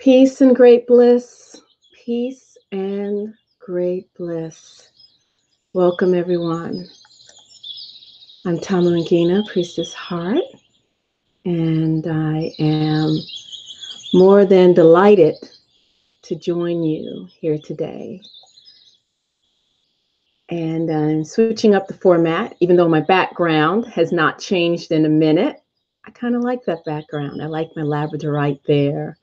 Peace and great bliss. Peace and great bliss. Welcome, everyone. I'm Tamarangina, Priestess Heart, and I am more than delighted to join you here today. And I'm switching up the format, even though my background has not changed in a minute. I kind of like that background. I like my labradorite there.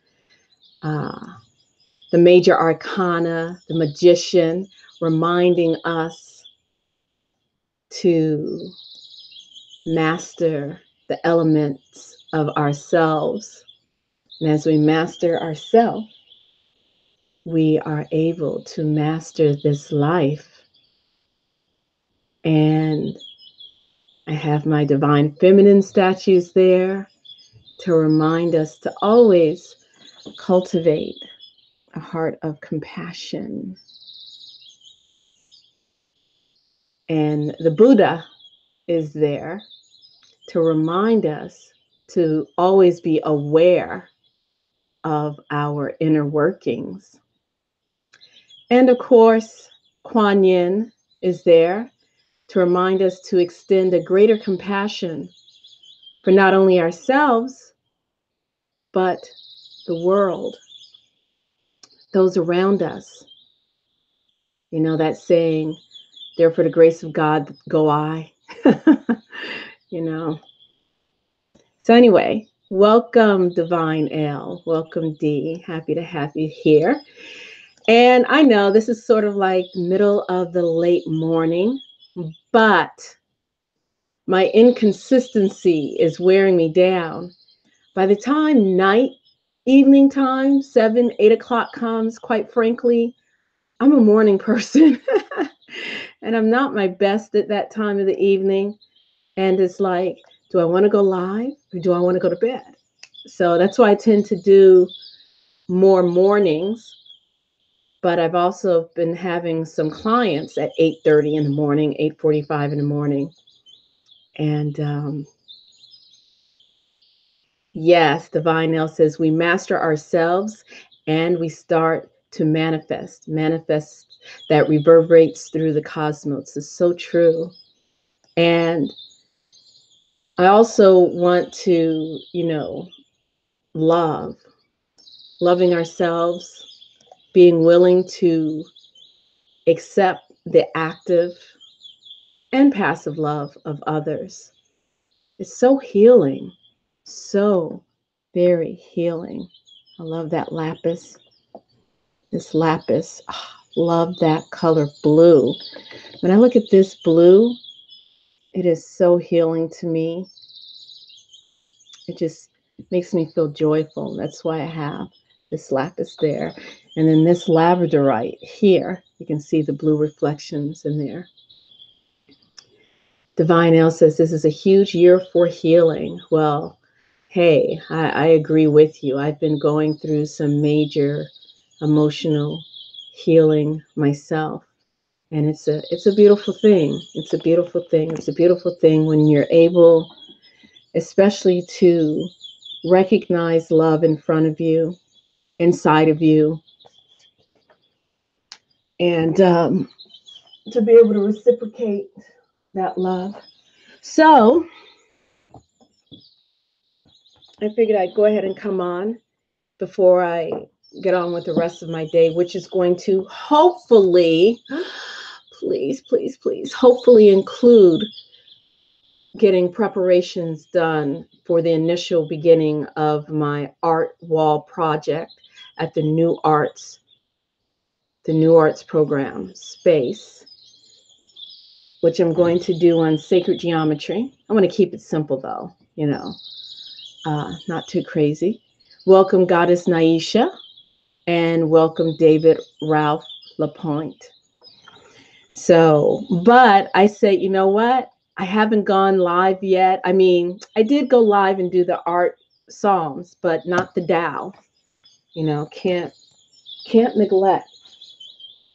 The major arcana, the magician, reminding us to master the elements of ourselves. And as we master ourselves, we are able to master this life. And I have my divine feminine statues there to remind us to always cultivate a heart of compassion. And the Buddha is there to remind us to always be aware of our inner workings. And of course, Kuan Yin is there to remind us to extend a greater compassion for not only ourselves, but the world, those around us. You know that saying, there for the grace of God go I, you know. So anyway, welcome Divine L, welcome D, happy to have you here. And I know this is sort of like middle of the late morning, but my inconsistency is wearing me down. By the time evening time, 7, 8 o'clock comes, quite frankly, I'm a morning person and I'm not my best at that time of the evening. And it's like, do I want to go live or do I want to go to bed? So that's why I tend to do more mornings. But I've also been having some clients at 8:30 in the morning, 8:45 in the morning. And yes, Divine L says we master ourselves and we start to manifest that reverberates through the cosmos. It's so true. And I also want to, loving ourselves, being willing to accept the active and passive love of others. It's so healing, so very healing. I love that lapis. This lapis, love that color blue. When I look at this blue, it is so healing to me. It just makes me feel joyful. That's why I have this lapis there. And then this labradorite here, you can see the blue reflections in there. Divine L says this is a huge year for healing. Well, hey, I agree with you. I've been going through some major emotional healing myself. And it's a beautiful thing. It's a beautiful thing. It's a beautiful thing when you're able, especially to recognize love in front of you, inside of you, and to be able to reciprocate that love. So I figured I'd go ahead and come on before I get on with the rest of my day, which is going to hopefully, please, hopefully include getting preparations done for the initial beginning of my art wall project at the New Arts program space, which I'm going to do on sacred geometry. I want to keep it simple though, not too crazy. Welcome Goddess Naisha and welcome David Ralph Lapointe. So, but I say, you know what? I haven't gone live yet. I mean, I did go live and do the art psalms, but not the TAO. Can't neglect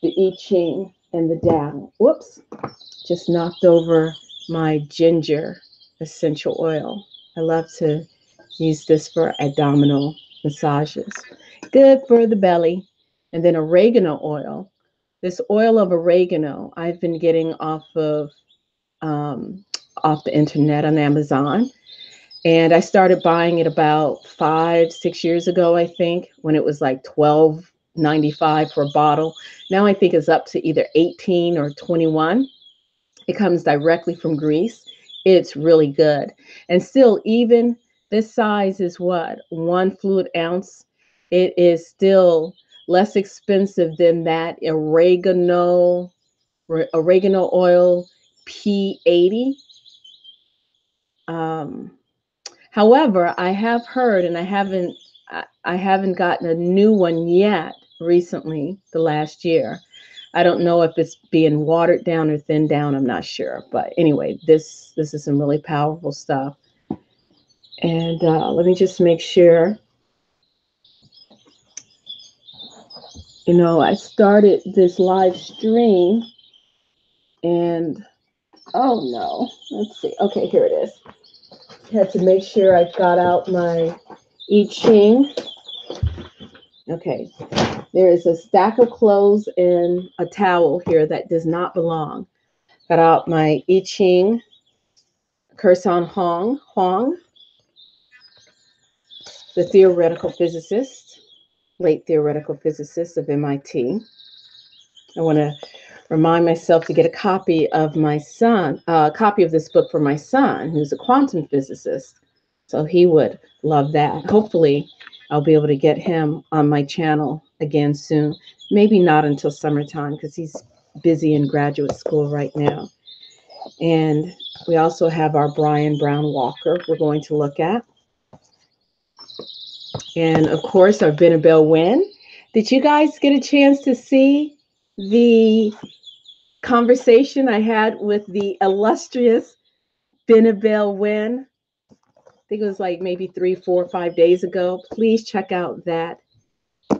the I Ching and the TAO. Whoops, just knocked over my ginger essential oil. I love to use this for abdominal massages. good for the belly. And then oregano oil. This oil of oregano I've been getting um, off the internet on Amazon. And I started buying it about 5, 6 years ago, I think, when it was like 12.95 for a bottle. Now I think it's up to either 18 or 21. It comes directly from Greece. It's really good. And still, even this size is what? 1 fluid ounce. It is still less expensive than that oregano oil P80. Um, However, I have heard, and I haven't gotten a new one yet recently, the last year. I don't know if it's being watered down or thinned down. I'm not sure, but anyway, this is some really powerful stuff. And let me just make sure. I started this live stream, and oh no, let's see. Okay, here it is. Had to make sure I got out my I Ching. Okay, there is a stack of clothes and a towel here that does not belong. Got out my I Ching, Curse on Huang, the theoretical physicist, late theoretical physicist of MIT. I want to remind myself to get a copy of copy of this book for my son, who's a quantum physicist. So he would love that. Hopefully, I'll be able to get him on my channel again soon. Maybe not until summertime because he's busy in graduate school right now. And we also have our Brian Brown Walker we're going to look at. And of course, our Benabel Win. Did you guys get a chance to see the conversation I had with the illustrious Benabel Win? I think it was like maybe 3, 4, 5 days ago. Please check out that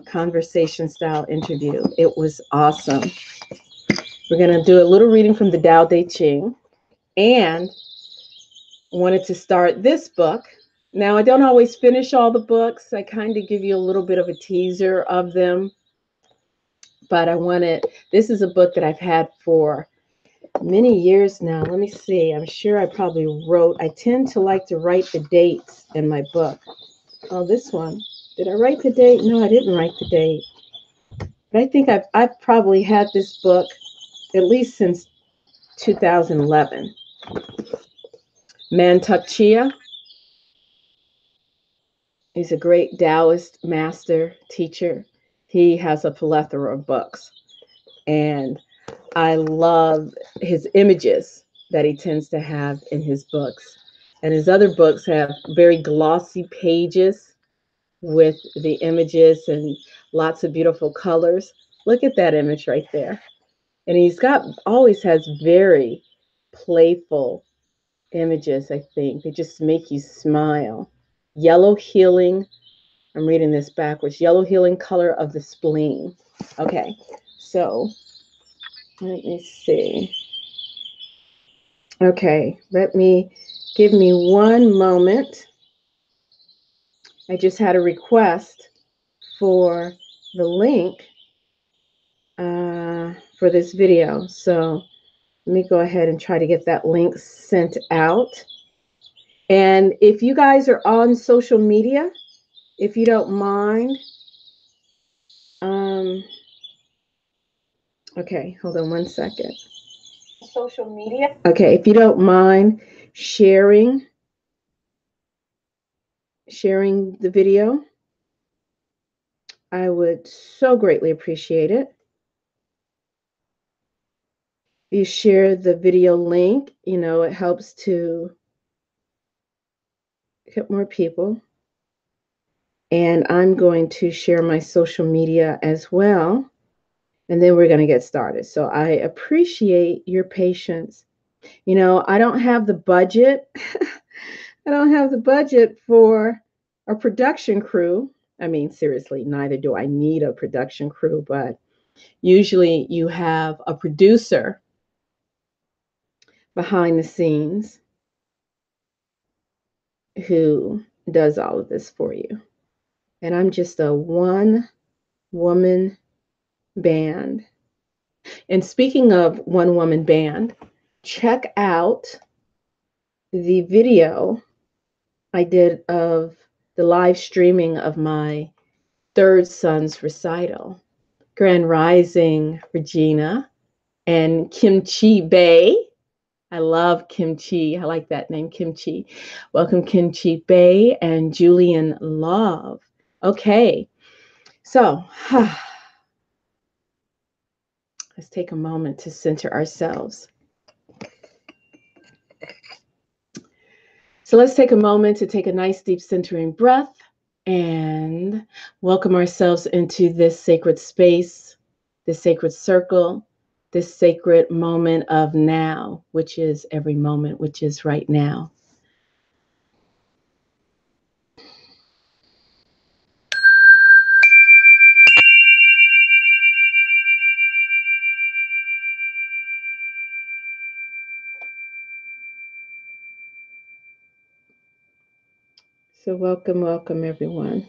conversation style interview. It was awesome. We're going to do a little reading from the Tao Te Ching, and wanted to start this book. Now, I don't always finish all the books. I kind of give you a little bit of a teaser of them, but this is a book that I've had for many years now. Let me see. I'm sure I probably I tend to like to write the dates in my book. Oh, this one. Did I write the date? No, I didn't write the date. But I think I've probably had this book at least since 2011. Mantak Chia. He's a great Taoist master teacher. He has a plethora of books. And I love his images that he tends to have in his books. And his other books have very glossy pages with the images and lots of beautiful colors. Look at that image right there. And always has very playful images, I think. They just make you smile. Yellow healing. I'm reading this backwards. Yellow healing color of the spleen. Okay, so let me see. Okay, give me one moment. I just had a request for the link for this video. So let me go ahead and try to get that link sent out. And if you guys are on social media, if you don't mind, okay, hold on one second. Social media. Okay, if you don't mind sharing the video, I would so greatly appreciate it. You share the video link, it helps to get more people. And I'm going to share my social media as well. And then we're going to get started. So I appreciate your patience. I don't have the budget. I don't have the budget for a production crew. I mean, seriously, neither do I need a production crew, but usually you have a producer behind the scenes who does all of this for you. And I'm just a one-woman band. And speaking of one-woman band, check out the video I did of the live streaming of my third son's recital. Grand Rising, Regina, and Kimchi Bay. I love Kimchi. I like that name, Kimchi. Welcome, Kimchi Bay and Julian Love. Okay, so let's take a moment to center ourselves. So let's take a moment to take a nice deep centering breath and welcome ourselves into this sacred space, this sacred circle, this sacred moment of now, which is every moment, which is right now. So welcome, welcome everyone.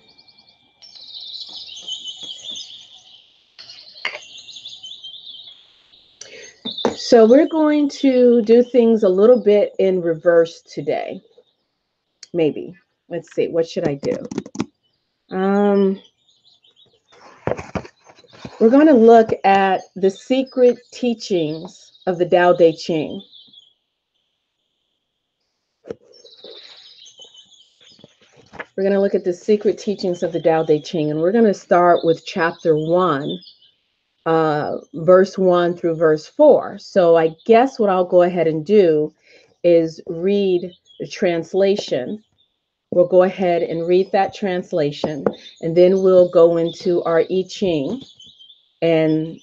So we're going to do things a little bit in reverse today. Maybe. Let's see. What should I do? We're going to look at the secret teachings of the Tao Te Ching. We're going to look at the secret teachings of the Tao Te Ching, and we're going to start with chapter 1, verse 1 through verse 4. So I guess what I'll go ahead and do is read the translation. We'll go ahead and read that translation, and then we'll go into our I Ching and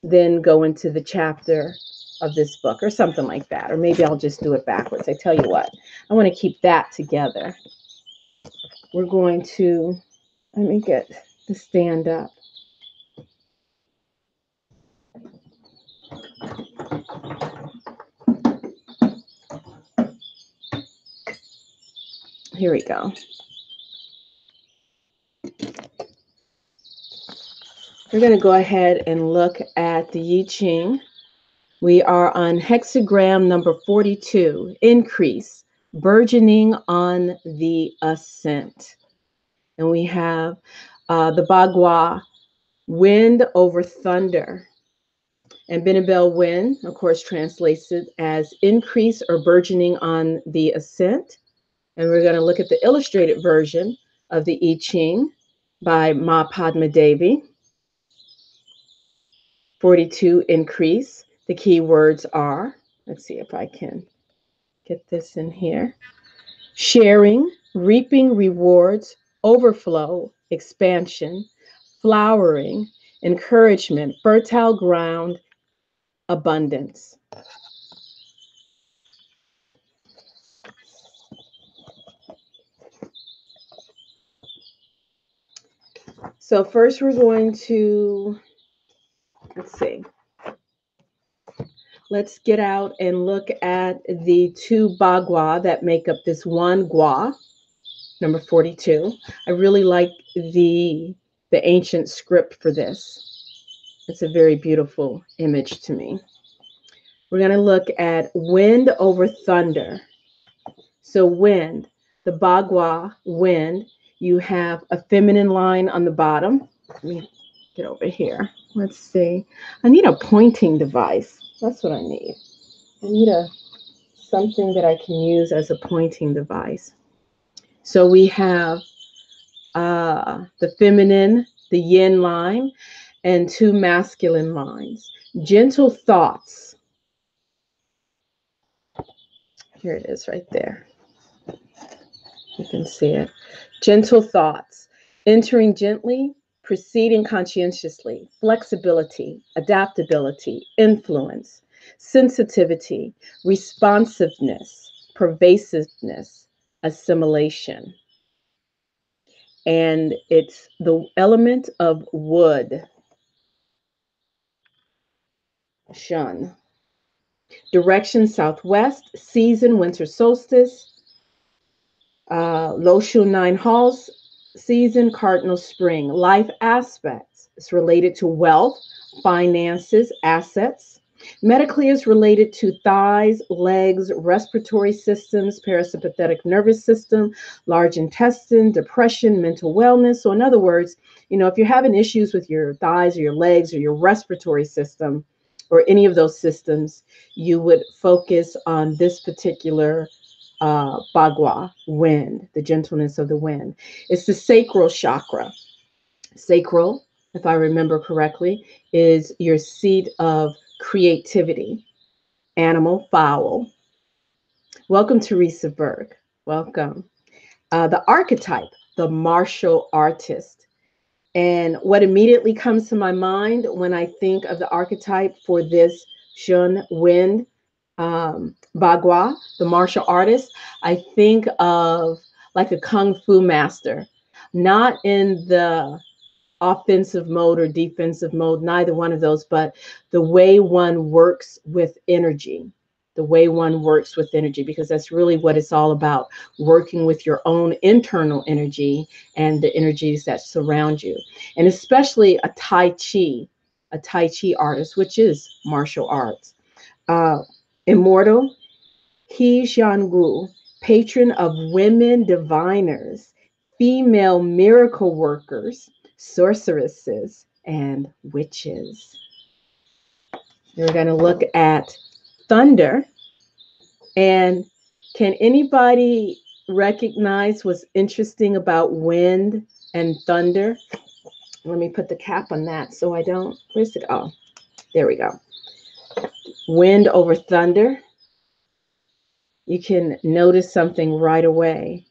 then go into the chapter of this book or something like that. Or maybe I'll just do it backwards. I tell you what, I want to keep that together. We're going to, let me get the stand up. Here we go. We're going to go ahead and look at the I Ching. We are on hexagram number 42, increase, burgeoning on the ascent. And we have the Bagua, wind over thunder. And Binabel wind, of course, translates it as increase or burgeoning on the ascent. And we're going to look at the illustrated version of the I Ching by Ma Padma Devi. 42, increase. The key words are, let's see if I can get this in here. Sharing, reaping rewards, overflow, expansion, flowering, encouragement, fertile ground, abundance. So first we're going to, let's see. Let's get out and look at the two bagua that make up this one gua, number 42. I really like the ancient script for this. It's a very beautiful image to me. We're going to look at wind over thunder. So wind, the bagua wind, you have a feminine line on the bottom. Let me get over here. Let's see. I need a pointing device. That's what I need. I need something that I can use as a pointing device. So we have the feminine, the yin line, and two masculine lines. Gentle thoughts. Here it is right there. You can see it. Gentle thoughts. Entering gently, proceeding conscientiously. Flexibility, adaptability, influence, sensitivity, responsiveness, pervasiveness, assimilation. And it's the element of wood. Shun. Direction southwest, season winter solstice, Loshu 9 halls, season, cardinal spring. Life aspects. It's related to wealth, finances, assets. Medically is related to thighs, legs, respiratory systems, parasympathetic nervous system, large intestine, depression, mental wellness. So in other words, if you're having issues with your thighs or your legs or your respiratory system or any of those systems, you would focus on this particular bagua, wind, the gentleness of the wind. It's the sacral chakra. Sacral, if I remember correctly, is your seat of creativity. Animal, fowl. Welcome, Teresa Berg. Welcome. The archetype, the martial artist. And what immediately comes to my mind when I think of the archetype for this Shun Wind Bagua, the martial artist, I think of like a kung fu master, not in the offensive mode or defensive mode, neither one of those, but the way one works with energy, the way one works with energy, because that's really what it's all about, working with your own internal energy and the energies that surround you. And especially a Tai Chi artist, which is martial arts. Uh, Immortal He Jiangu, patron of women diviners, female miracle workers, sorceresses, and witches. We're going to look at thunder. And can anybody recognize what's interesting about wind and thunder? Let me put the cap on that so I don't, where's it? Oh, there we go. Wind over thunder. You can notice something right away.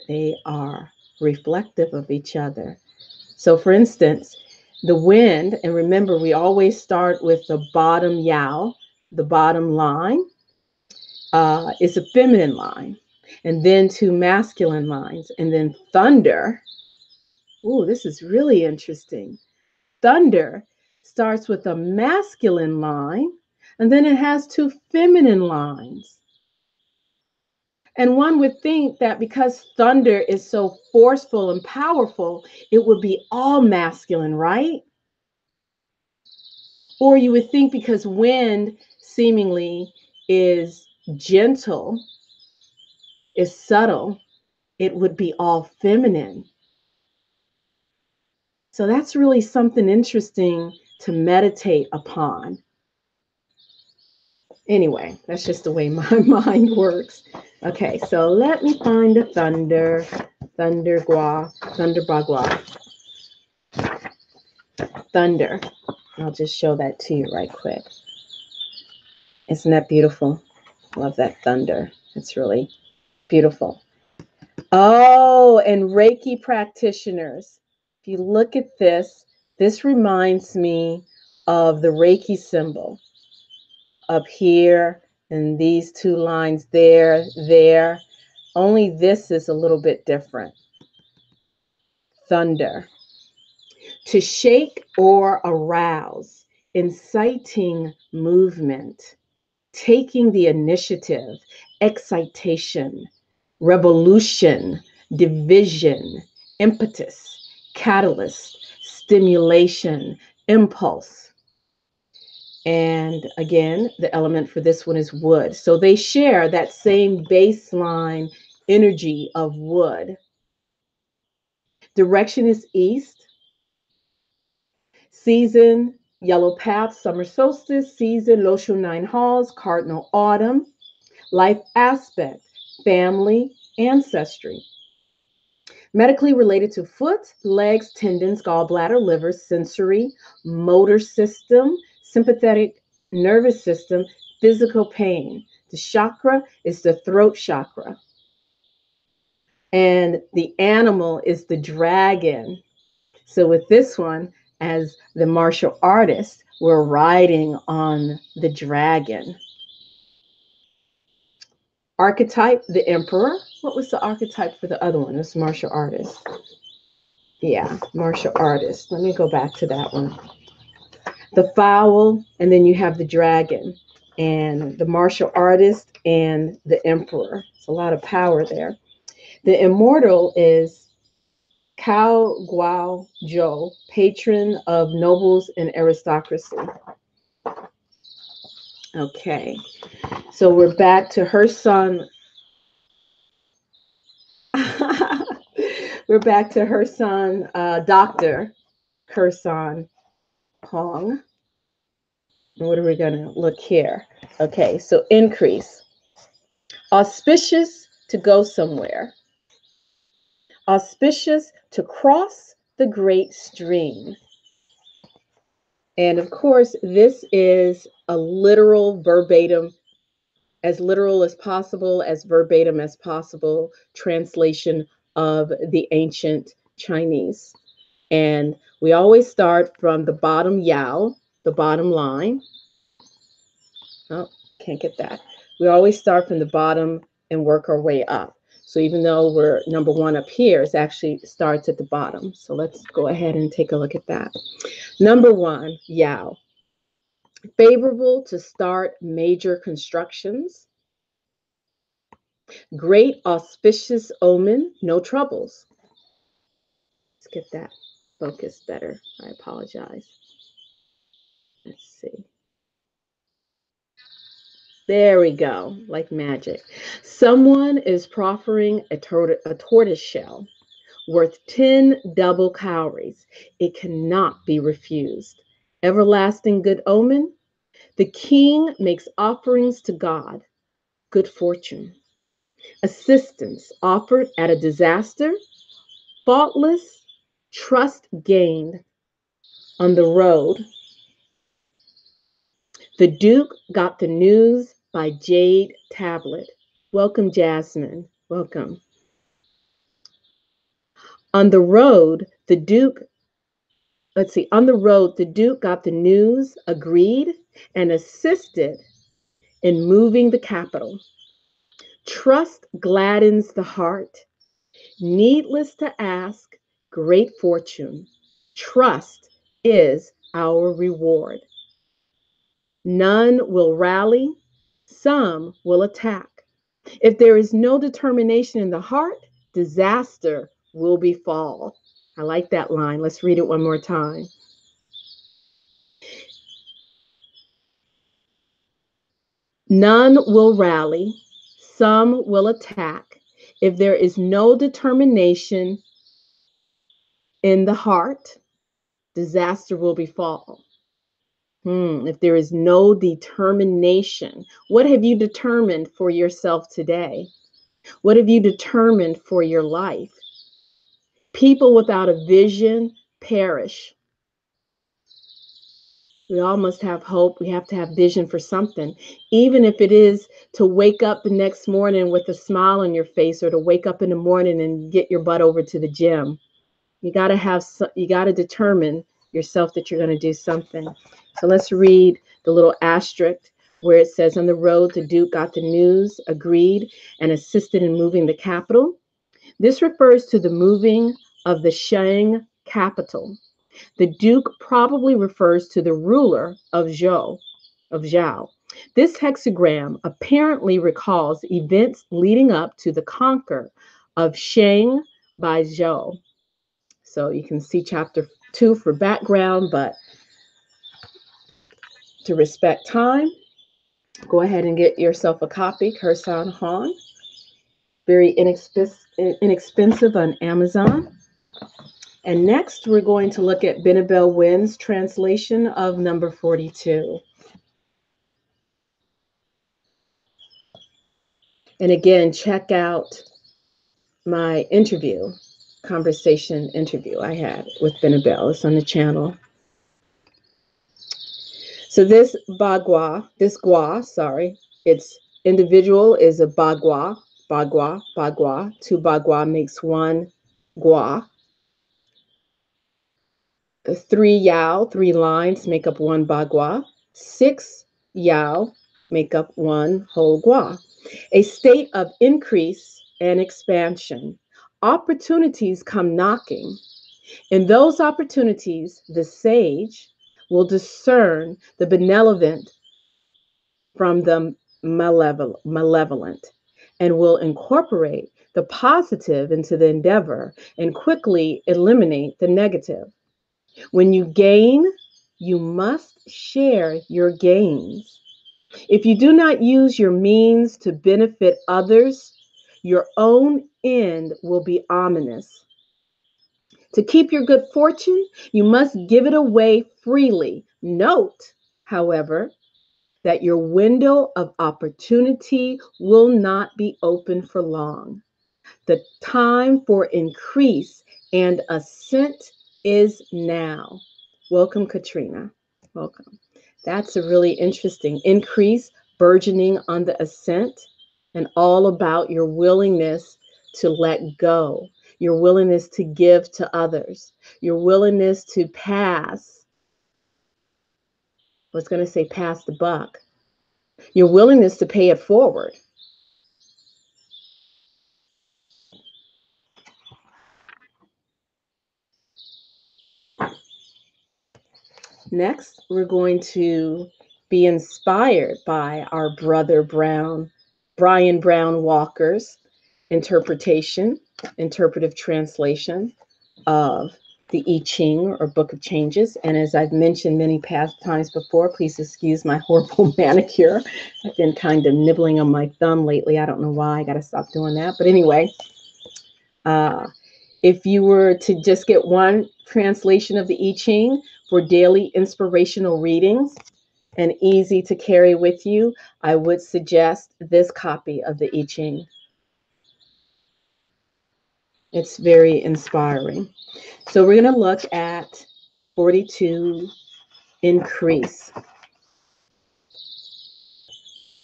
They are reflective of each other. So for instance, the wind, and remember, we always start with the bottom yao, the bottom line, is a feminine line, and then two masculine lines, and then thunder. Ooh, this is really interesting. Thunder starts with a masculine line, and then it has two feminine lines. And one would think that because thunder is so forceful and powerful, it would be all masculine, right? Or you would think because wind seemingly is gentle, is subtle, it would be all feminine. So that's really something interesting to meditate upon. Anyway, that's just the way my mind works. Okay, so let me find the thunder bagua. Thunder. I'll just show that to you right quick. Isn't that beautiful? Love that thunder. It's really beautiful. Oh, and Reiki practitioners. If you look at this, this reminds me of the Reiki symbol up here and these two lines there, there. Only this is a little bit different. Thunder. To shake or arouse, inciting movement, taking the initiative, excitation, revolution, division, impetus, catalyst, stimulation, impulse. And again, the element for this one is wood. So they share that same baseline energy of wood. Direction is east. Season, yellow path, summer solstice. Season, Loshu 9 halls, cardinal autumn. Life aspect, family, ancestry. Medically related to foot, legs, tendons, gallbladder, liver, sensory, motor system, sympathetic nervous system, physical pain. The chakra is the throat chakra. And the animal is the dragon. So with this one, as the martial artist, we're riding on the dragon. Archetype, the emperor. What was the archetype for the other one? This martial artist. Yeah, martial artist. Let me go back to that one. The fowl, and then you have the dragon, and the martial artist and the emperor. It's a lot of power there. The immortal is Cao Guo Zhou, patron of nobles and aristocracy. Okay, so we're back to her son. We're back to her son, Dr. Kersan Hong. What are we going to look here? Okay, so increase. Auspicious to go somewhere. Auspicious to cross the great stream. And of course, this is a literal verbatim, as literal as verbatim as possible translation of the ancient Chinese. And we always start from the bottom yao, the bottom line. Oh, can't get that. We always start from the bottom and work our way up. So even though we're number one up here, it actually starts at the bottom. So let's go ahead and take a look at that. Number one, yao. Favorable to start major constructions. Great auspicious omen, no troubles. Let's get that focused better. I apologize. Let's see. There we go, like magic. Someone is proffering a tortoise shell worth 10 double cowries. It cannot be refused. Everlasting good omen. The king makes offerings to God. Good fortune. Assistance offered at a disaster. Faultless. Trust gained on the road. The Duke got the news by Jade Tablet. Welcome, Jasmine. Welcome. On the road, the Duke, on the road, the Duke got the news, agreed, and assisted in moving the capital. Trust gladdens the heart. Needless to ask, great fortune. Trust is our reward. None will rally, some will attack. If there is no determination in the heart, disaster will befall. I like that line. Let's read it one more time. None will rally, some will attack. If there is no determination in the heart, disaster will befall. If there is no determination, what have you determined for yourself today? What have you determined for your life? People without a vision perish. We all must have hope. We have to have vision for something, even if it is to wake up the next morning with a smile on your face, or to wake up in the morning and get your butt over to the gym. You got to determine yourself that you're going to do something. So let's read the little asterisk where it says, on the road, the Duke got the news, agreed, and assisted in moving the capital. This refers to the moving of the Shang capital. The Duke probably refers to the ruler of Zhou. This hexagram apparently recalls events leading up to the conquer of Shang by Zhou. So you can see chapter 2 for background, but to respect time, go ahead and get yourself a copy, Kersan Han. Very inexpensive on Amazon. And next, we're going to look at Benabel Wynn's translation of number 42. And again, check out my conversation interview I had with Benabel. It's on the channel. So this gua, its individual is a bagua. Two bagua makes one gua. The 3 yao, 3 lines make up one bagua. 6 yao make up one whole gua. A state of increase and expansion. Opportunities come knocking. In those opportunities, the sage will discern the benevolent from the malevolent and will incorporate the positive into the endeavor and quickly eliminate the negative. When you gain, you must share your gains. If you do not use your means to benefit others, your own end will be ominous. To keep your good fortune, you must give it away freely. Note, however, that your window of opportunity will not be open for long. The time for increase and ascent is now. Welcome, Katrina. Welcome. That's a really interesting increase, burgeoning on the ascent, and all about your willingness to let go, your willingness to give to others, your willingness to pass. I was going to say pass the buck. Your willingness to pay it forward. Next, we're going to be inspired by our brother Brian Brown Walker's interpretive translation of the I Ching, or Book of Changes. And as I've mentioned many past times before, please excuse my horrible manicure. I've been kind of nibbling on my thumb lately. I don't know why. I got to stop doing that. But anyway, if you were to just get one translation of the I Ching for daily inspirational readings and easy to carry with you, I would suggest this copy of the I Ching. It's very inspiring. So we're going to look at 42, increase.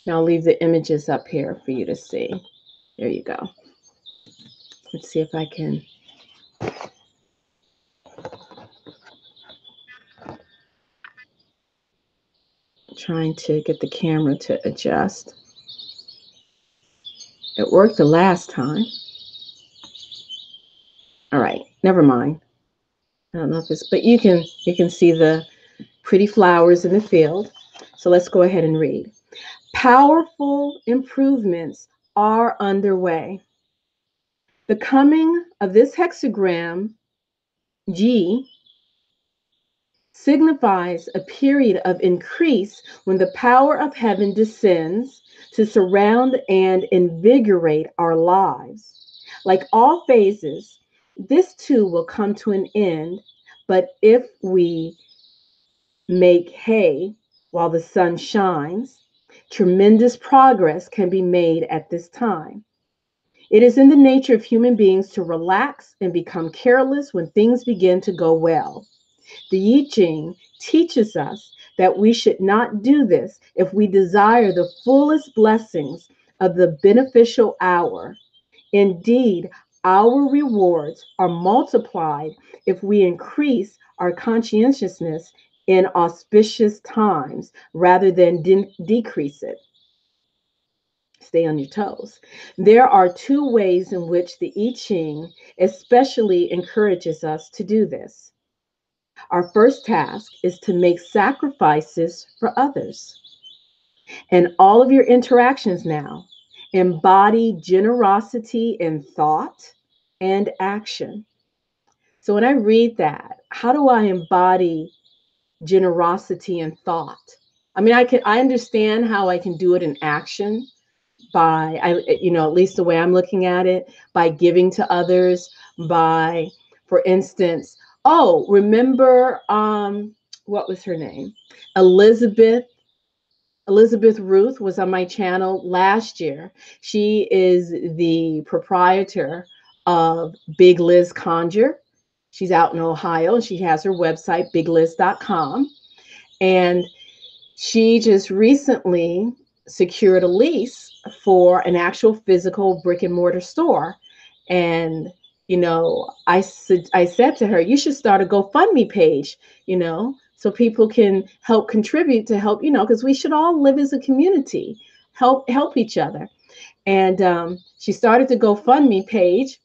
Now I'll leave the images up here for you to see. There you go. Let's see if I can. Trying to get the camera to adjust. It worked the last time. All right, never mind. I don't know if it's, but you can see the pretty flowers in the field. So let's go ahead and read. Powerful improvements are underway. The coming of this hexagram G signifies a period of increase when the power of heaven descends to surround and invigorate our lives. Like all phases, this too will come to an end, but if we make hay while the sun shines, tremendous progress can be made at this time. It is in the nature of human beings to relax and become careless when things begin to go well. The I Ching teaches us that we should not do this if we desire the fullest blessings of the beneficial hour. Indeed, our rewards are multiplied if we increase our conscientiousness in auspicious times rather than decrease it. Stay on your toes. There are two ways in which the I Ching especially encourages us to do this. Our first task is to make sacrifices for others. And all of your interactions now embody generosity in thought and action. So when I read that, how do I embody generosity in thought? I mean, I understand how I can do it in action by, at least the way I'm looking at it, by giving to others, by, for instance, oh, remember, what was her name? Elizabeth Ruth was on my channel last year. She is the proprietor of Big Liz Conjure. She's out in Ohio, and she has her website, bigliz.com. And she just recently secured a lease for an actual physical brick and mortar store. And, I said to her, you should start a GoFundMe page, so people can help contribute to help, because we should all live as a community, help each other. And she started the GoFundMe page.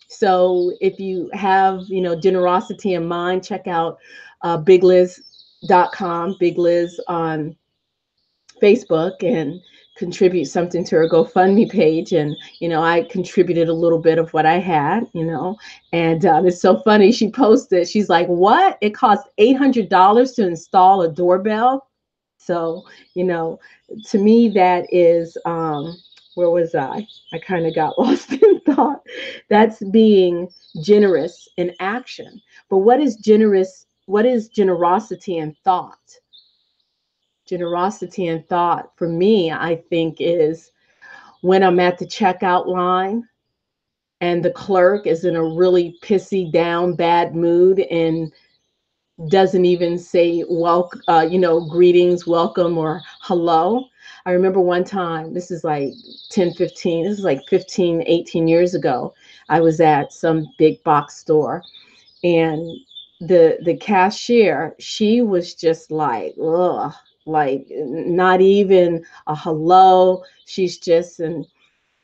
So if you have, generosity in mind, check out bigliz.com, Big Liz on Facebook, and contribute something to her GoFundMe page, and I contributed a little bit of what I had, and it's so funny. She posted, she's like, "What? It costs $800 to install a doorbell?" So, to me, that is, where was I? I kind of got lost in thought. That's being generous in action. But what is generous? What is generosity in thought? Generosity in thought for me, I think, is when I'm at the checkout line and the clerk is in a really pissy, down, bad mood and doesn't even say welcome, greetings, welcome, or hello. I remember one time, this is like 10, 15, this is like 15, 18 years ago. I was at some big box store, and the cashier, she was just like, ugh, like not even a hello. She's just, and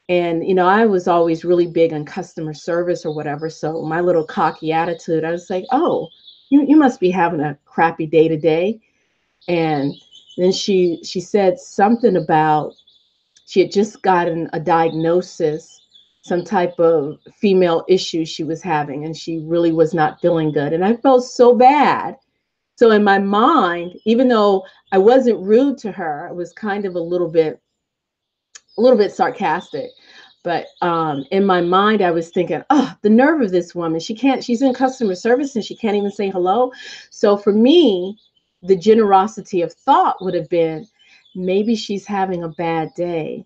I was always really big on customer service or whatever. So my little cocky attitude, I was like, "Oh, you must be having a crappy day today." And then she said something about she had just gotten a diagnosis, some type of female issue she was having, and she really was not feeling good. And I felt so bad. So in my mind, even though I wasn't rude to her, I was kind of a little bit sarcastic. But in my mind, I was thinking, oh, the nerve of this woman. She's in customer service and she can't even say hello. So for me, the generosity of thought would have been, maybe she's having a bad day.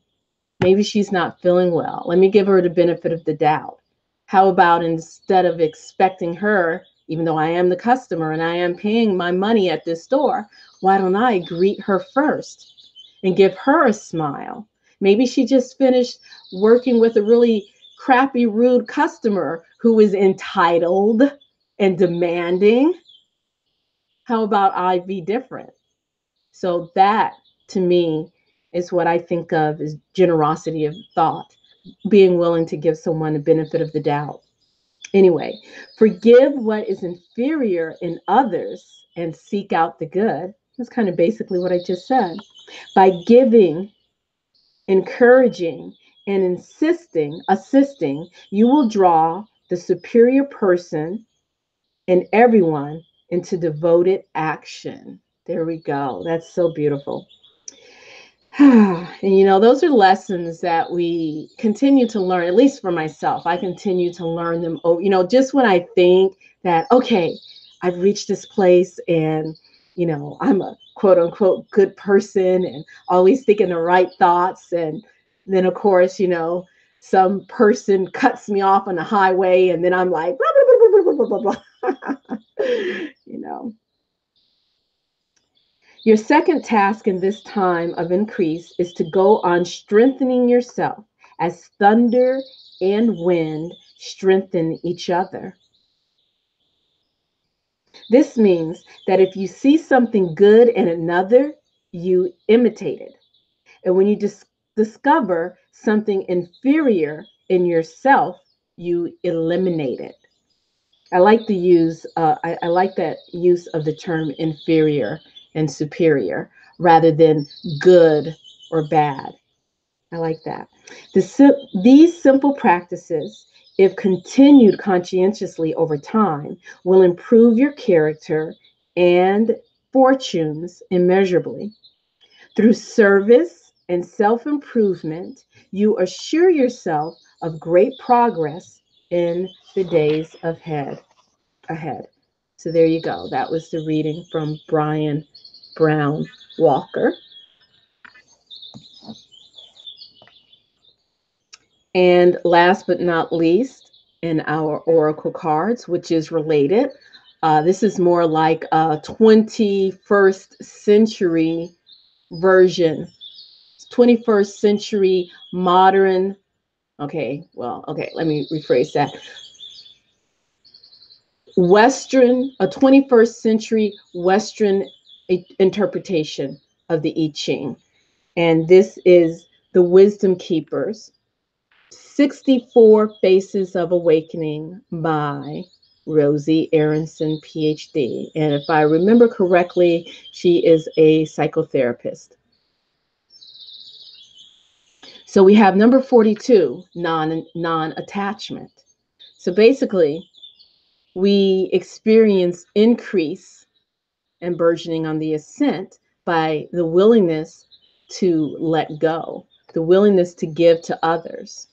Maybe she's not feeling well. Let me give her the benefit of the doubt. How about, instead of expecting her, even though I am the customer and I am paying my money at this store, why don't I greet her first and give her a smile? Maybe she just finished working with a really crappy, rude customer who is entitled and demanding. How about I be different? So that, to me, is what I think of as generosity of thought, being willing to give someone the benefit of the doubt. Anyway, forgive what is inferior in others and seek out the good. That's kind of basically what I just said. By giving, encouraging, and assisting, you will draw the superior person and everyone into devoted action. There we go. That's so beautiful. And those are lessons that we continue to learn, at least for myself. I continue to learn them. Oh, just when I think that, okay, I've reached this place and, I'm a quote unquote good person and always thinking the right thoughts. And then, of course, some person cuts me off on the highway and then I'm like, blah, blah, blah, blah, blah, blah, blah. you know. Your second task in this time of increase is to go on strengthening yourself as thunder and wind strengthen each other. This means that if you see something good in another, you imitate it. And when you discover something inferior in yourself, you eliminate it. I like I like that use of the term inferior and superior rather than good or bad. I like that. These simple practices, if continued conscientiously over time, will improve your character and fortunes immeasurably. Through service and self improvement, you assure yourself of great progress in the days ahead. So there you go. That was the reading from Brian Brown Walker. And last but not least, in our oracle cards, which is related, this is more like a 21st century version, 21st century modern. Okay, let me rephrase that. A 21st century Western interpretation of the I Ching. And this is the Wisdom Keepers, 64 Faces of Awakening by Rosie Aronson, PhD. And if I remember correctly, she is a psychotherapist. So we have number 42, non-attachment. So basically, we experience increase and burgeoning on the ascent by the willingness to let go, the willingness to give to others,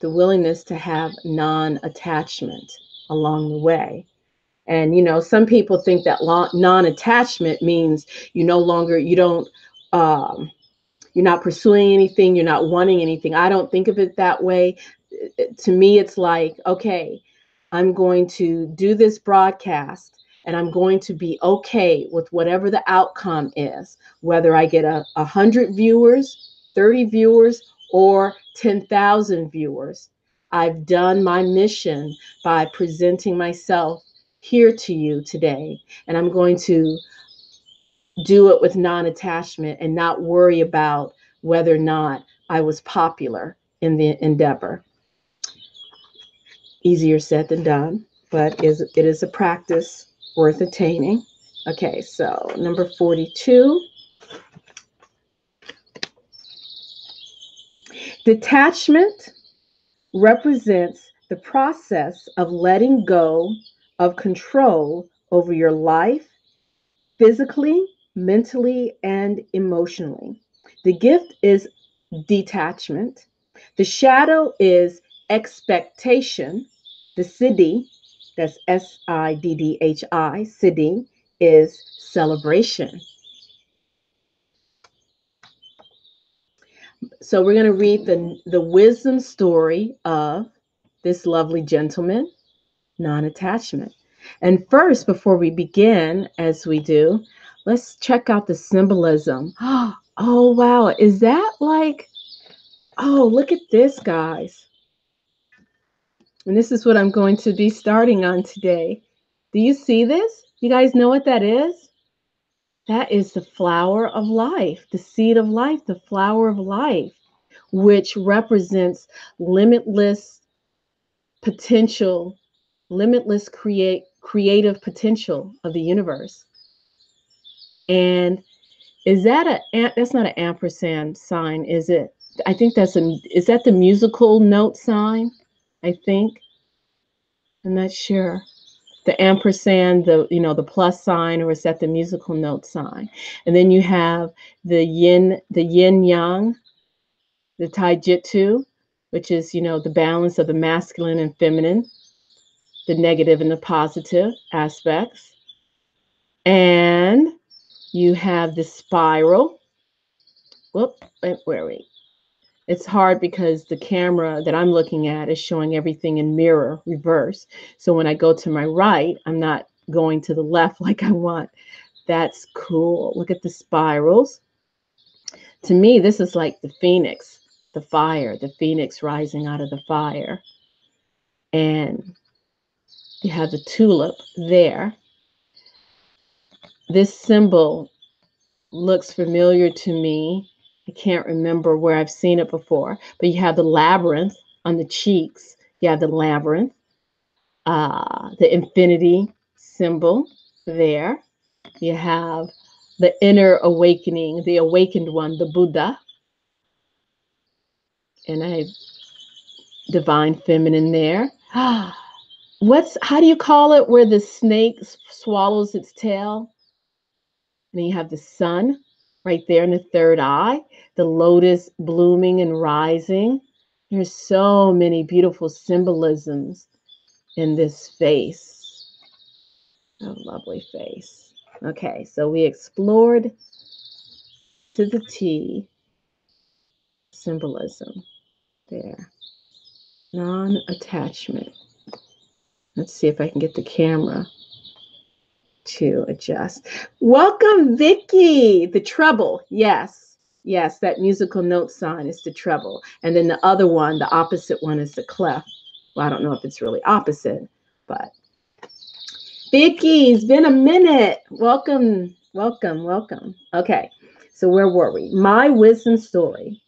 the willingness to have non-attachment along the way. And some people think that non-attachment means you don't you're not pursuing anything, you're not wanting anything. I don't think of it that way. To me, it's like, okay, I'm going to do this broadcast and I'm going to be okay with whatever the outcome is, whether I get 100 viewers, 30 viewers, or 10,000 viewers. I've done my mission by presenting myself here to you today, and I'm going to do it with non-attachment and not worry about whether or not I was popular in the endeavor. Easier said than done, but it is a practice worth attaining. Okay, so number 42. Detachment represents the process of letting go of control over your life, physically, mentally, and emotionally. The gift is detachment. The shadow is expectation. The siddhi, that's Siddhi, siddhi, is celebration. So we're going to read the wisdom story of this lovely gentleman, non-attachment. And first, before we begin, as we do, let's check out the symbolism. Oh, wow. Is that like, oh, look at this, guys. And this is what I'm going to be starting on today. Do you see this? You guys know what that is? That is the flower of life, the seed of life, the flower of life, which represents limitless potential, limitless creative potential of the universe. And is that that's not an ampersand sign, is it? I think is that the musical note sign? I think. I'm not sure. The ampersand, the plus sign, or is that the musical note sign? And then you have the yin yang, the taijutsu, which is, the balance of the masculine and feminine, the negative and the positive aspects. And you have the spiral. Whoop, where are we? It's hard because the camera that I'm looking at is showing everything in mirror reverse. So when I go to my right, I'm not going to the left like I want. That's cool. Look at the spirals. To me, this is like the phoenix, the fire, the phoenix rising out of the fire. And you have the tulip there. This symbol looks familiar to me. I can't remember where I've seen it before, but you have the labyrinth on the cheeks. You have the labyrinth, the infinity symbol there. You have the inner awakening, the awakened one, the Buddha, and I divine feminine there. How do you call it where the snake swallows its tail? And then you have the sun right there in the third eye, the lotus blooming and rising. There's so many beautiful symbolisms in this face. A lovely face. Okay, so we explored to the T symbolism there. Non-attachment. Let's see if I can get the camera to adjust. Welcome, Vicky. The treble. Yes. Yes, that musical note sign is the treble. And then the other one, the opposite one, is the clef. Well, I don't know if it's really opposite, but Vicky, it's been a minute. Welcome, welcome, welcome. Okay, so where were we? My wisdom story.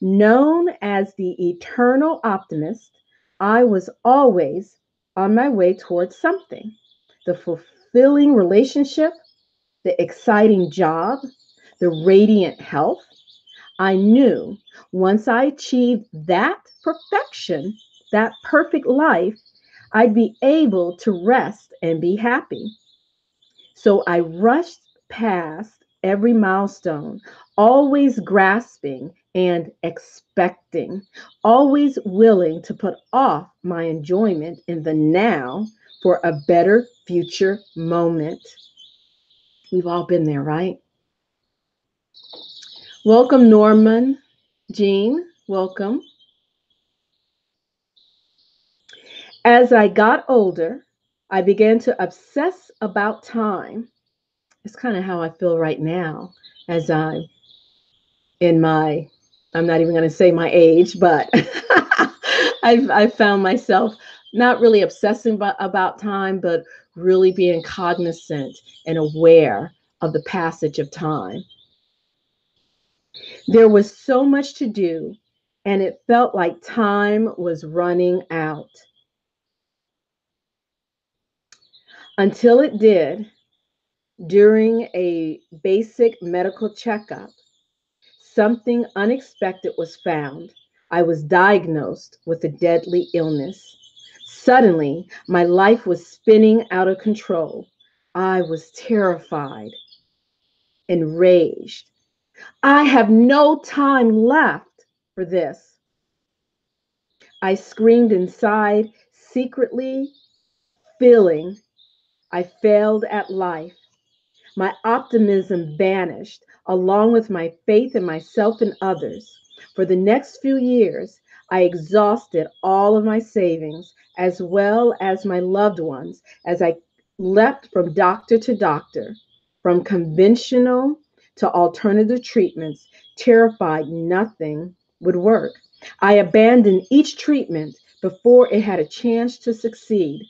Known as the eternal optimist, I was always on my way towards something. The fulfilling relationship, the exciting job, the radiant health. I knew once I achieved that perfection, that perfect life, I'd be able to rest and be happy. So I rushed past every milestone, always grasping and expecting, always willing to put off my enjoyment in the now for a better future moment. We've all been there, right? Welcome, Norman. Jean, welcome. As I got older, I began to obsess about time. It's kind of how I feel right now as I'm in my, I'm not even going to say my age, but I've found myself not really obsessing about time, but really being cognizant and aware of the passage of time. There was so much to do, and it felt like time was running out. Until it did during a basic medical checkup. Something unexpected was found. I was diagnosed with a deadly illness. Suddenly, my life was spinning out of control. I was terrified, enraged. I have no time left for this. I screamed inside, secretly feeling I failed at life. My optimism vanished, along with my faith in myself and others. For the next few years, I exhausted all of my savings, as well as my loved ones, as I leapt from doctor to doctor, from conventional to alternative treatments, terrified nothing would work. I abandoned each treatment before it had a chance to succeed.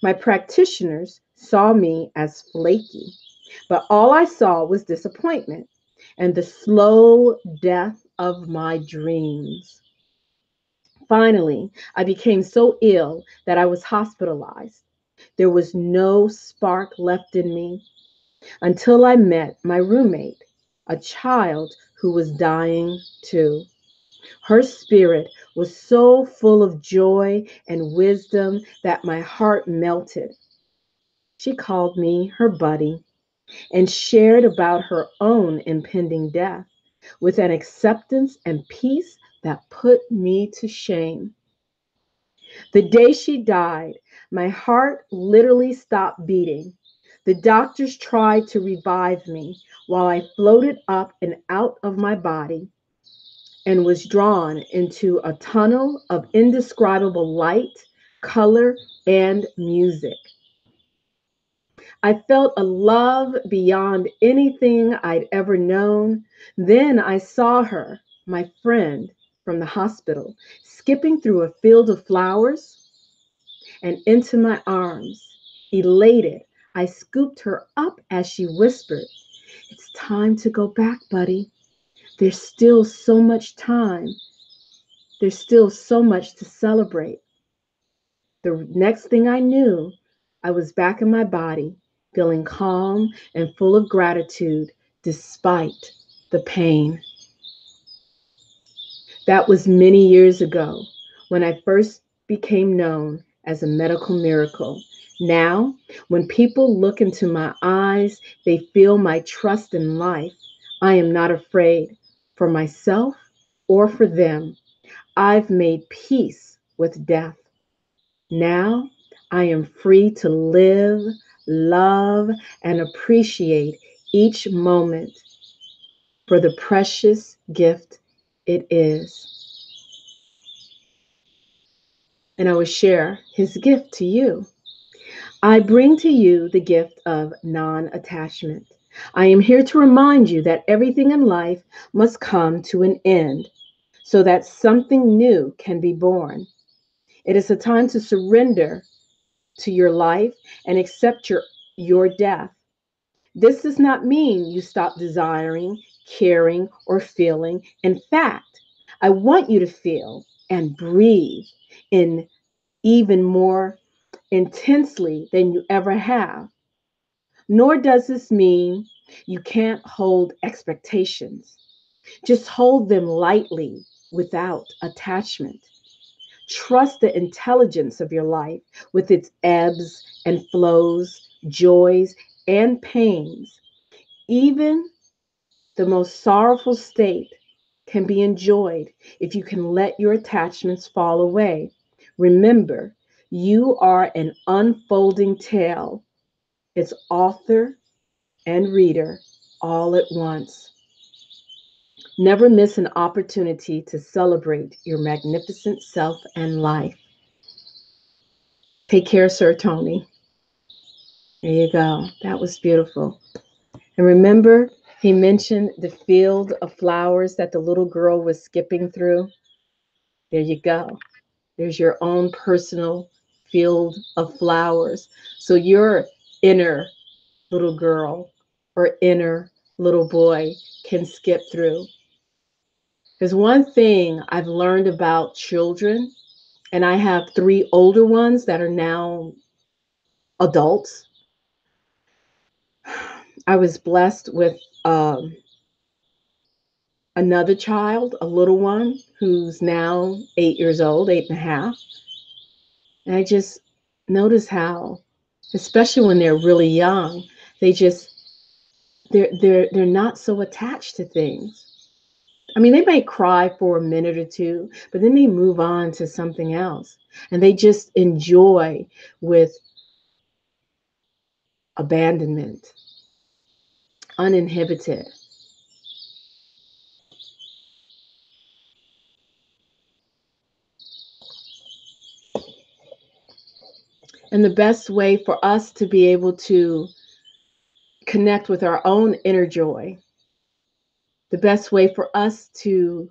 My practitioners saw me as flaky, but all I saw was disappointment and the slow death of my dreams. Finally, I became so ill that I was hospitalized. There was no spark left in me until I met my roommate, a child who was dying too. Her spirit was so full of joy and wisdom that my heart melted. She called me her buddy and shared about her own impending death with an acceptance and peace that put me to shame. The day she died, my heart literally stopped beating. The doctors tried to revive me while I floated up and out of my body and was drawn into a tunnel of indescribable light, color, and music. I felt a love beyond anything I'd ever known. Then I saw her, my friend from the hospital, skipping through a field of flowers and into my arms. Elated, I scooped her up as she whispered, "It's time to go back, buddy. There's still so much time. There's still so much to celebrate." The next thing I knew, I was back in my body, feeling calm and full of gratitude despite the pain. That was many years ago when I first became known as a medical miracle. Now, when people look into my eyes, they feel my trust in life. I am not afraid for myself or for them. I've made peace with death. Now I am free to live, love, and appreciate each moment for the precious gift it is. And I will share his gift to you. I bring to you the gift of non attachment. I am here to remind you that everything in life must come to an end so that something new can be born. It is a time to surrender to your life and accept your death. This does not mean you stop desiring, caring, or feeling. In fact, I want you to feel and breathe in even more intensely than you ever have. Nor does this mean you can't hold expectations. Just hold them lightly without attachment. Trust the intelligence of your life with its ebbs and flows, joys and pains. Even the most sorrowful state can be enjoyed if you can let your attachments fall away. Remember, you are an unfolding tale, its author and reader all at once. Never miss an opportunity to celebrate your magnificent self and life. Take care, Sir Tony. There you go. That was beautiful. And remember, he mentioned the field of flowers that the little girl was skipping through. There you go. There's your own personal field of flowers. So your inner little girl or inner little boy can skip through. There's one thing I've learned about children, and I have three older ones that are now adults. I was blessed with another child, a little one, who's now 8 years old, 8.5. And I just notice how, especially when they're really young, they just they're not so attached to things. I mean, they might cry for a minute or two, but then they move on to something else. And they just enjoy with abandonment, uninhibited. And the best way for us to be able to connect with our own inner joy, the best way for us to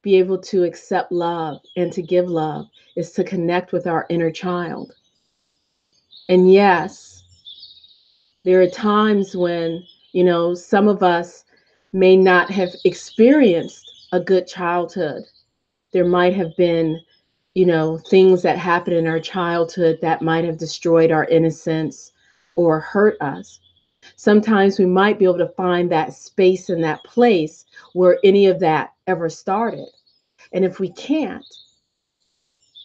be able to accept love and to give love is to connect with our inner child. And yes, there are times when, some of us may not have experienced a good childhood. There might have been, things that happened in our childhood that might have destroyed our innocence or hurt us. Sometimes we might be able to find that space and that place where any of that ever started. And if we can't,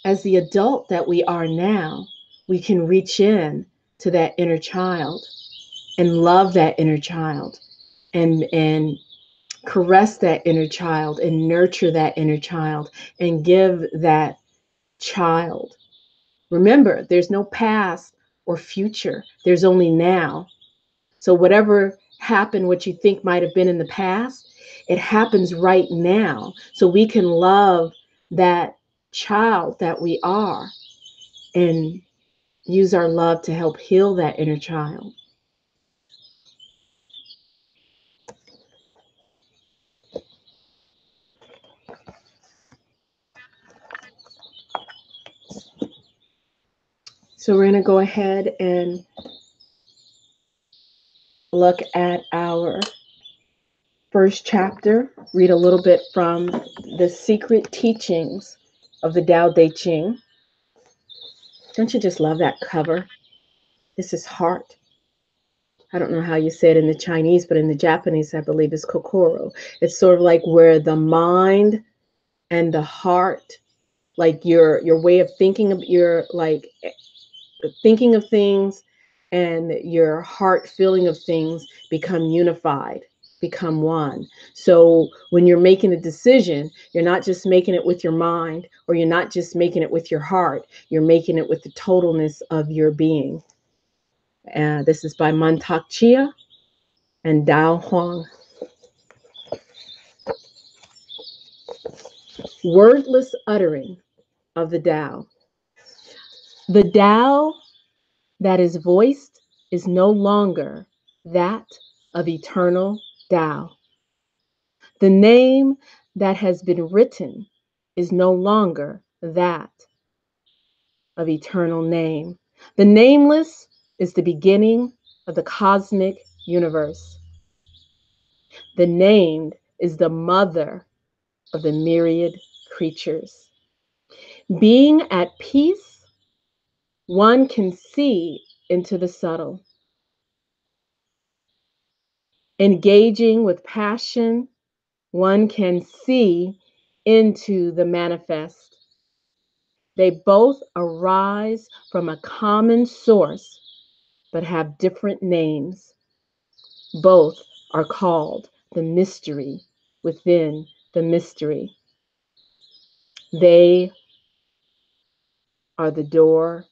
as the adult that we are now, we can reach in to that inner child and love that inner child and caress that inner child and nurture that inner child and give that child. Remember, there's no past or future. There's only now. So whatever happened, what you think might have been in the past, it happens right now. So we can love that child that we are and use our love to help heal that inner child. So we're going to go ahead and look at our first chapter, read a little bit from the secret teachings of the Tao Te Ching. Don't you just love that cover? This is heart. I don't know how you say it in the Chinese, but in the Japanese, I believe it's kokoro. It's sort of like where the mind and the heart, like your way of thinking of your like thinking of things and your heart feeling of things become unified, become one. So when you're making a decision, you're not just making it with your mind or you're not just making it with your heart, you're making it with the totalness of your being. This is by Mantak Chia and Dao Huang. Wordless uttering of the Tao. The Tao that is voiced is no longer that of eternal Tao. The name that has been written is no longer that of eternal name. The nameless is the beginning of the cosmic universe. The named is the mother of the myriad creatures. Being at peace, one can see into the subtle. Engaging with passion, one can see into the manifest. They both arise from a common source, but have different names. Both are called the mystery within the mystery. They are the door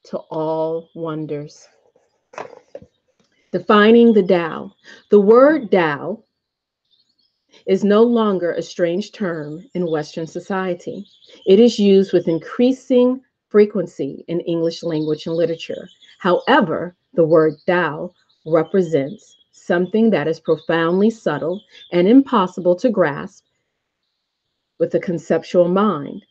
to all wonders. Defining the Tao. The word Tao is no longer a strange term in Western society. It is used with increasing frequency in English language and literature. However, the word Tao represents something that is profoundly subtle and impossible to grasp with the conceptual mind.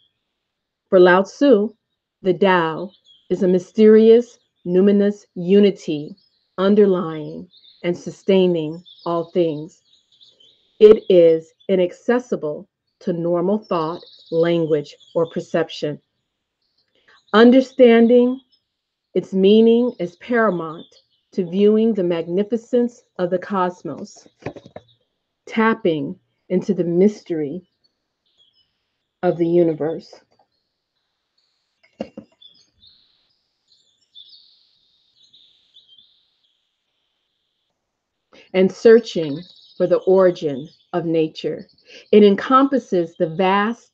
For Lao Tzu, the Tao is a mysterious, numinous unity underlying and sustaining all things. It is inaccessible to normal thought, language, or perception. Understanding its meaning is paramount to viewing the magnificence of the cosmos, tapping into the mystery of the universe, and searching for the origin of nature. It encompasses the vast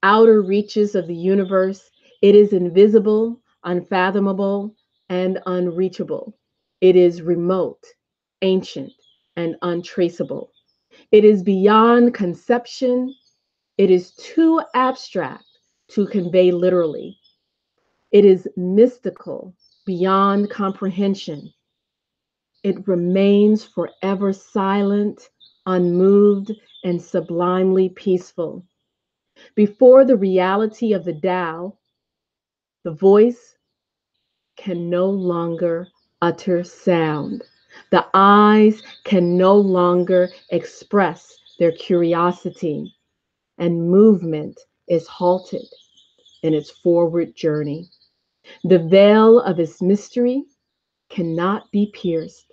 outer reaches of the universe. It is invisible, unfathomable, and unreachable. It is remote, ancient, and untraceable. It is beyond conception. It is too abstract to convey literally. It is mystical, beyond comprehension. It remains forever silent, unmoved, and sublimely peaceful. Before the reality of the Tao, the voice can no longer utter sound. The eyes can no longer express their curiosity, and movement is halted in its forward journey. The veil of its mystery cannot be pierced.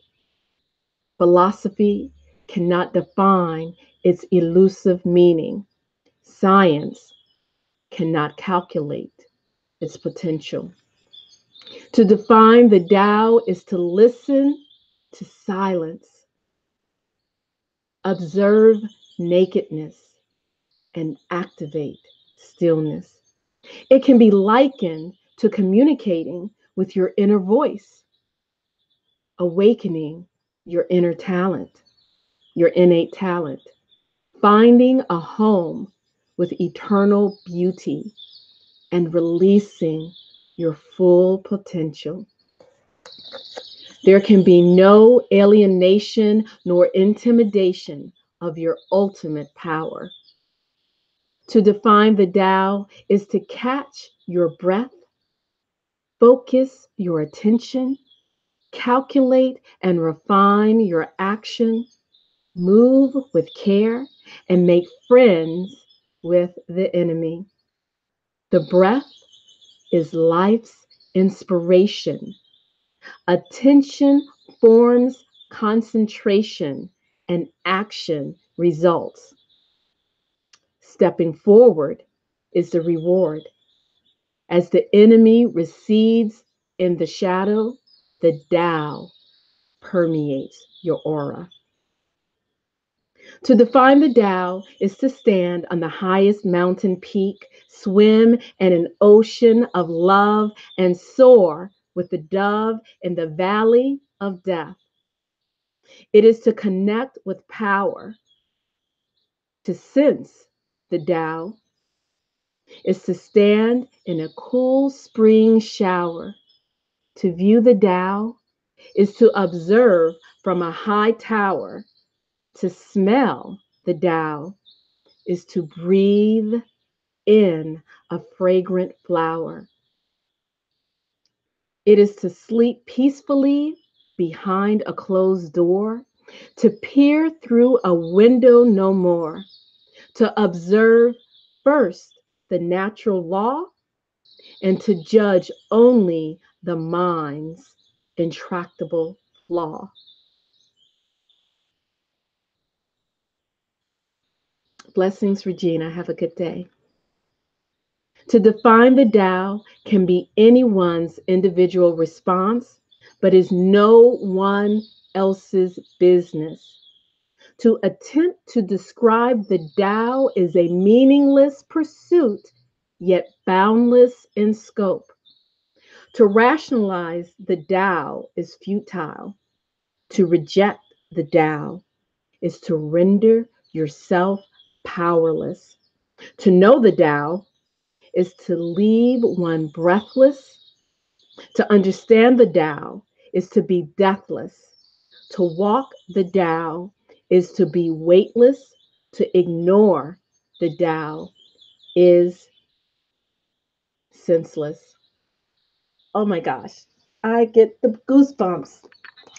Philosophy cannot define its elusive meaning. Science cannot calculate its potential. To define the Tao is to listen to silence, observe nakedness, and activate stillness. It can be likened to communicating with your inner voice, awakening your inner talent, your innate talent, finding a home with eternal beauty, and releasing your full potential. There can be no alienation nor intimidation of your ultimate power. To define the Tao is to catch your breath, focus your attention, calculate and refine your action, move with care, and make friends with the enemy. The breath is life's inspiration. Attention forms concentration, and action results. Stepping forward is the reward. As the enemy recedes in the shadow, the Tao permeates your aura. To define the Tao is to stand on the highest mountain peak, swim in an ocean of love, and soar with the dove in the valley of death. It is to connect with power. To sense the Tao is to stand in a cool spring shower. To view the Tao is to observe from a high tower. To smell the Tao is to breathe in a fragrant flower. It is to sleep peacefully behind a closed door, to peer through a window no more, to observe first the natural law, and to judge only the mind's intractable flaw. Blessings, Regina. Have a good day. To define the Tao can be anyone's individual response, but is no one else's business. To attempt to describe the Tao is a meaningless pursuit, yet boundless in scope. To rationalize the Tao is futile. To reject the Tao is to render yourself powerless. To know the Tao is to leave one breathless. To understand the Tao is to be deathless. To walk the Tao is to be weightless. To ignore the Tao is senseless. Oh my gosh, I get the goosebumps.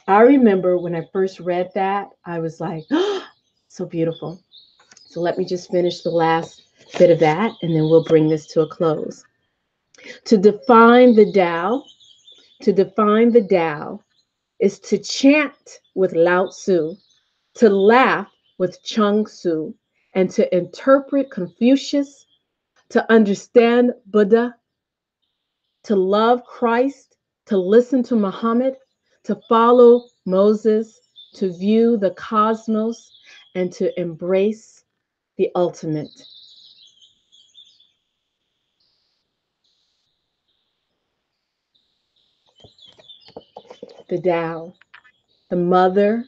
I remember when I first read that, I was like, oh, so beautiful. So let me just finish the last bit of that, and then we'll bring this to a close. To define the Tao, to define the Tao is to chant with Lao Tzu, to laugh with Chung Tzu, and to interpret Confucius, to understand Buddha, to love Christ, to listen to Muhammad, to follow Moses, to view the cosmos, and to embrace the ultimate. The Tao, the mother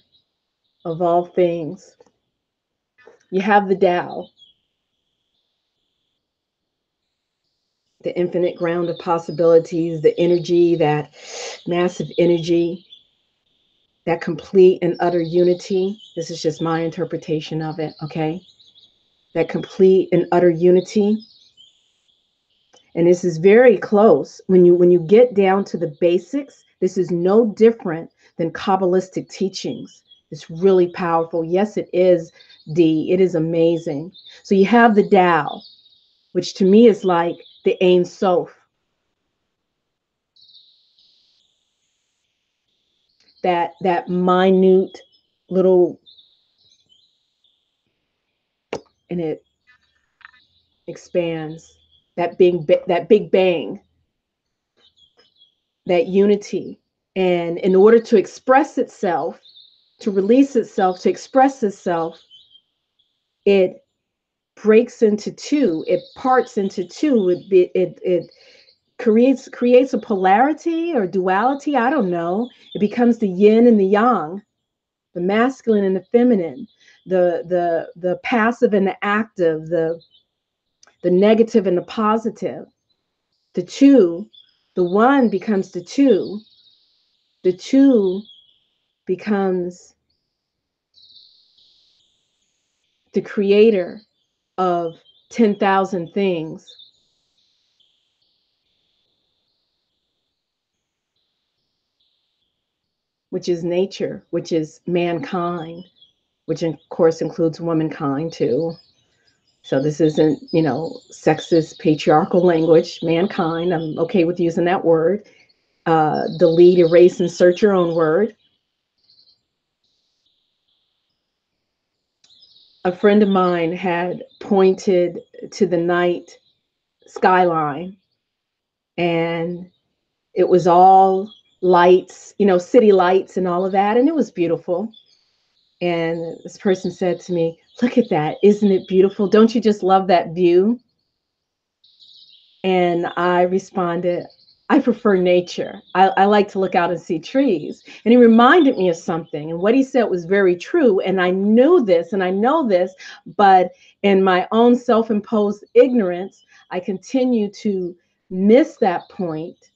of all things. You have the Tao, the infinite ground of possibilities, the energy, that massive energy, that complete and utter unity. This is just my interpretation of it, okay? That complete and utter unity. And this is very close. When you get down to the basics, this is no different than Kabbalistic teachings. It's really powerful. Yes, it is, D. It is amazing. So you have the Tao, which to me is like the Ein Sof. That minute little, and it expands. That big bang, that unity. And in order to express itself, to release itself, to express itself, it breaks into two, it parts into two, it creates a polarity or duality, I don't know. It becomes the yin and the yang, the masculine and the feminine, the passive and the active, the negative and the positive. The two, the one becomes the two becomes the creator of 10,000 things, which is nature, which is mankind, which of course includes womankind too. So this isn't, sexist, patriarchal language, mankind. I'm okay with using that word. Delete, erase, insert your own word. A friend of mine had pointed to the night skyline, and it was all lights, city lights and all of that, and it was beautiful. And this person said to me, "Look at that. Isn't it beautiful? Don't you just love that view?" And I responded, "I prefer nature. I like to look out and see trees." And he reminded me of something. And what he said was very true. And I knew this and I know this, but in my own self imposed ignorance, I continue to miss that point,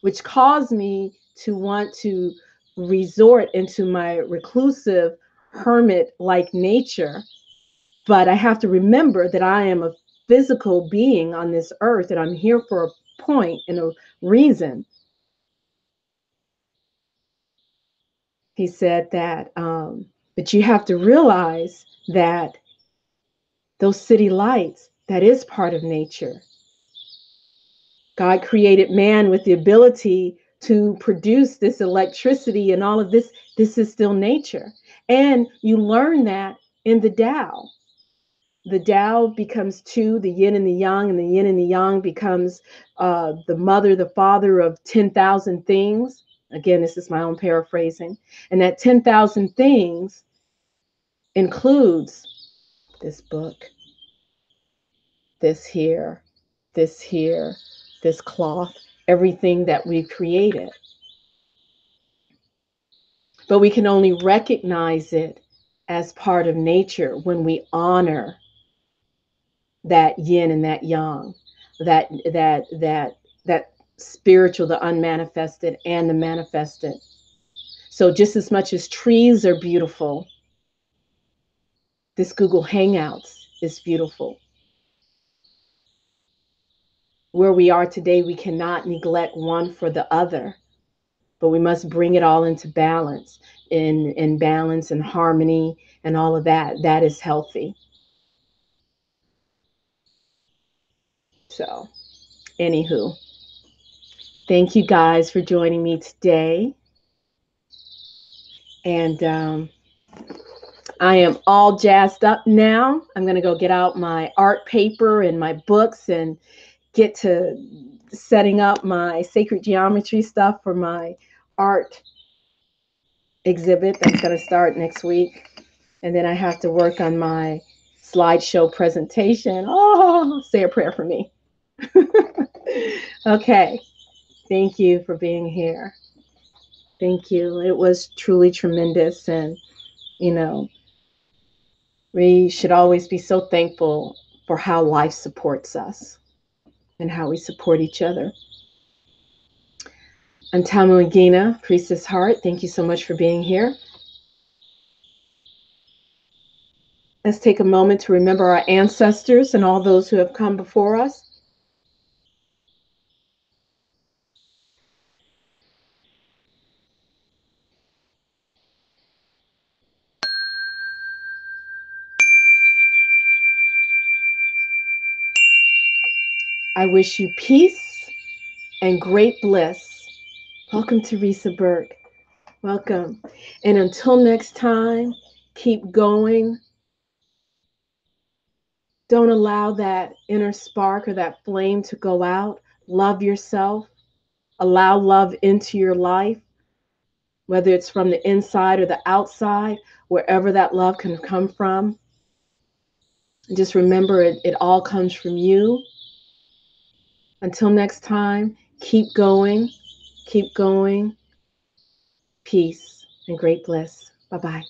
which caused me to want to resort into my reclusive hermit like nature. But I have to remember that I am a physical being on this earth, and I'm here for a point and a reason. He said that, but you have to realize that those city lights, that is part of nature. God created man with the ability to produce this electricity and all of this. This is still nature. And you learn that in the Tao. the Tao becomes two, the yin and the yang, and the yin and the yang becomes the mother, the father of 10,000 things. Again, this is my own paraphrasing. And that 10,000 things includes this book, this here, this here, this cloth, everything that we've created. But we can only recognize it as part of nature when we honor that yin and that yang, that spiritual, the unmanifested and the manifested. So just as much as trees are beautiful, this Google Hangouts is beautiful. Where we are today, we cannot neglect one for the other, but we must bring it all into balance, in balance and harmony and all of that. That is healthy. So, anywho, thank you guys for joining me today. And I am all jazzed up now. I'm going to go get out my art paper and my books and get to setting up my sacred geometry stuff for my art exhibit that's going to start next week. And then I have to work on my slideshow presentation. Oh, say a prayer for me. Okay. Thank you for being here. Thank you. It was truly tremendous. And, you know, we should always be so thankful for how life supports us and how we support each other. I'm Tamu, Priestess Heart. Thank you so much for being here. Let's take a moment to remember our ancestors and all those who have come before us. I wish you peace and great bliss. Welcome, Teresa Burke. Welcome. And until next time, keep going. Don't allow that inner spark or that flame to go out. Love yourself. Allow love into your life, whether it's from the inside or the outside, wherever that love can come from. And just remember, it all comes from you. Until next time, keep going, keep going. Peace and great bliss. Bye-bye.